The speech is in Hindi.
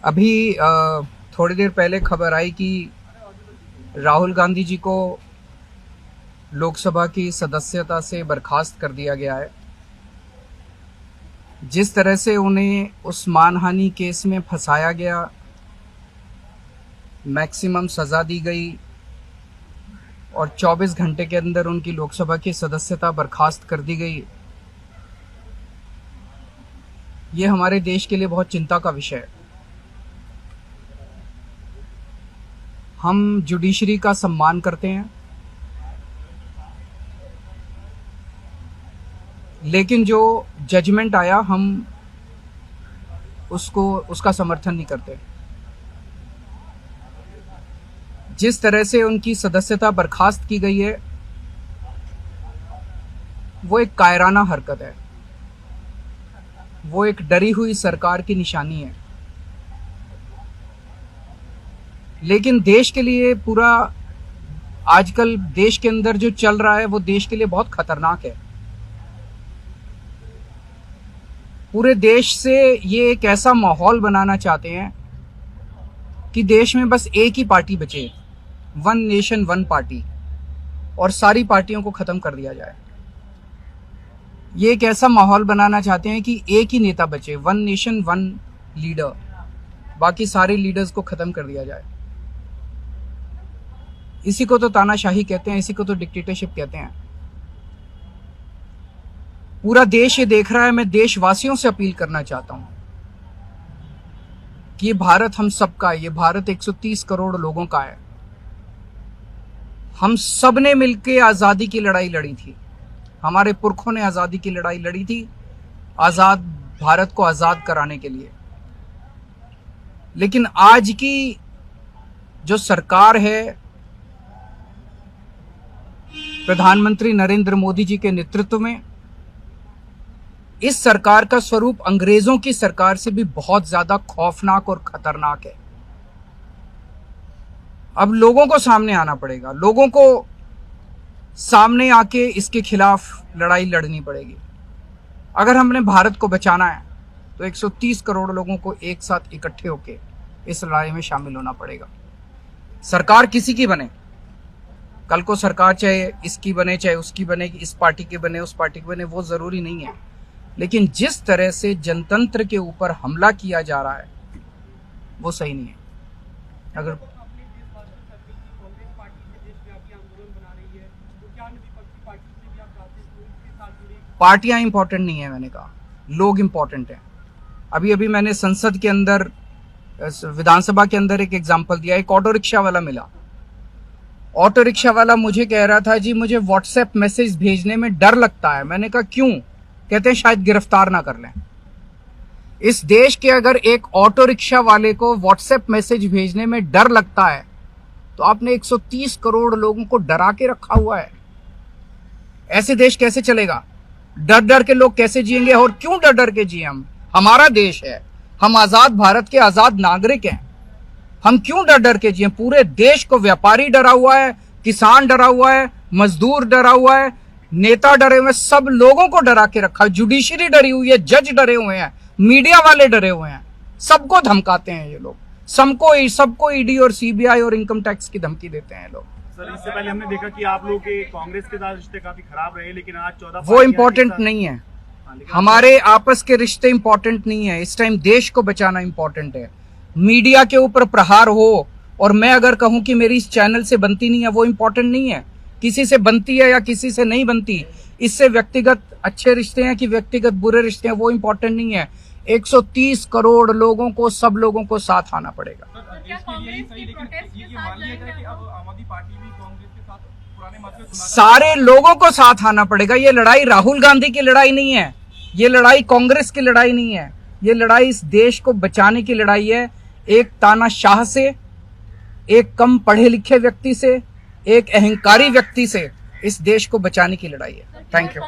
अभी थोड़ी देर पहले खबर आई कि राहुल गांधी जी को लोकसभा की सदस्यता से बर्खास्त कर दिया गया है। जिस तरह से उन्हें उस मानहानि केस में फंसाया गया, मैक्सिमम सज़ा दी गई और 24 घंटे के अंदर उनकी लोकसभा की सदस्यता बर्खास्त कर दी गई, ये हमारे देश के लिए बहुत चिंता का विषय है। हम जुडिशरी का सम्मान करते हैं, लेकिन जो जजमेंट आया हम उसका समर्थन नहीं करते। जिस तरह से उनकी सदस्यता बर्खास्त की गई है वो एक कायराना हरकत है, वो एक डरी हुई सरकार की निशानी है। लेकिन देश के लिए पूरा आजकल देश के अंदर जो चल रहा है वो देश के लिए बहुत खतरनाक है। पूरे देश से ये एक ऐसा माहौल बनाना चाहते हैं कि देश में बस एक ही पार्टी बचे, वन नेशन वन पार्टी, और सारी पार्टियों को खत्म कर दिया जाए। ये एक ऐसा माहौल बनाना चाहते हैं कि एक ही नेता बचे, वन नेशन वन लीडर, बाकी सारे लीडर्स को खत्म कर दिया जाए। इसी को तो तानाशाही कहते हैं, इसी को तो डिक्टेटरशिप कहते हैं। पूरा देश ये देख रहा है। मैं देशवासियों से अपील करना चाहता हूं कि ये भारत हम सबका है, ये भारत 130 करोड़ लोगों का है। हम सब ने मिलकर आजादी की लड़ाई लड़ी थी, हमारे पुरखों ने आजादी की लड़ाई लड़ी थी, आजाद भारत को आजाद कराने के लिए। लेकिन आज की जो सरकार है, प्रधानमंत्री नरेंद्र मोदी जी के नेतृत्व में, इस सरकार का स्वरूप अंग्रेजों की सरकार से भी बहुत ज्यादा खौफनाक और खतरनाक है। अब लोगों को सामने आना पड़ेगा, लोगों को सामने आके इसके खिलाफ लड़ाई लड़नी पड़ेगी। अगर हमने भारत को बचाना है तो 130 करोड़ लोगों को एक साथ इकट्ठे होके इस लड़ाई में शामिल होना पड़ेगा। सरकार किसी की बने, कल को सरकार चाहे इसकी बने चाहे उसकी बने, इस पार्टी की बने उस पार्टी की बने, वो जरूरी नहीं है। लेकिन जिस तरह से जनतंत्र के ऊपर हमला किया जा रहा है वो सही नहीं है। अगर पार्टियां इंपॉर्टेंट नहीं है, मैंने कहा लोग इंपॉर्टेंट हैं। अभी अभी मैंने संसद के अंदर, विधानसभा के अंदर एक एग्जाम्पल दिया। एक ऑटो रिक्शा वाला मिला, ऑटो रिक्शा वाला मुझे कह रहा था जी मुझे व्हाट्सएप मैसेज भेजने में डर लगता है। मैंने कहा क्यों? कहते हैं शायद गिरफ्तार ना कर लें। इस देश के अगर एक ऑटो रिक्शा वाले को व्हाट्सएप मैसेज भेजने में डर लगता है तो आपने 130 करोड़ लोगों को डरा के रखा हुआ है। ऐसे देश कैसे चलेगा? डर डर के लोग कैसे जिएंगे? और क्यों डर डर के जिए? हम, हमारा देश है, हम आजाद भारत के आजाद नागरिक हैं, हम क्यों डर डर के जिए? पूरे देश को व्यापारी डरा हुआ है, किसान डरा हुआ है, मजदूर डरा हुआ है, नेता डरे हुए हैं, सब लोगों को डरा के रखा है। जुडिशरी डरी हुई है, जज डरे हुए हैं, मीडिया वाले डरे हुए हैं, सबको धमकाते हैं ये लोग, सबको ईडी और सीबीआई और इनकम टैक्स की धमकी देते हैं लोग। सर, इससे पहले हमने देखा कि आप लोगों के कांग्रेस के साथ रिश्ते काफी खराब रहे, लेकिन आज 14 वो इम्पोर्टेंट नहीं है। हमारे आपस के रिश्ते इंपॉर्टेंट नहीं है। इस टाइम देश को बचाना इंपॉर्टेंट है। मीडिया के ऊपर प्रहार हो और मैं अगर कहूं कि मेरी इस चैनल से बनती नहीं है, वो इंपॉर्टेंट नहीं है। किसी से बनती है या किसी से नहीं बनती, इससे व्यक्तिगत अच्छे रिश्ते हैं कि व्यक्तिगत बुरे रिश्ते हैं, वो इंपॉर्टेंट नहीं है। 130 करोड़ लोगों को, सब लोगों को साथ आना पड़ेगा। सारे लोगों को साथ आना पड़ेगा। ये लड़ाई राहुल गांधी की लड़ाई नहीं है, ये लड़ाई कांग्रेस की लड़ाई नहीं है, ये लड़ाई इस देश को बचाने की लड़ाई है। एक तानाशाह से, एक कम पढ़े लिखे व्यक्ति से, एक अहंकारी व्यक्ति से इस देश को बचाने की लड़ाई है। Thank you.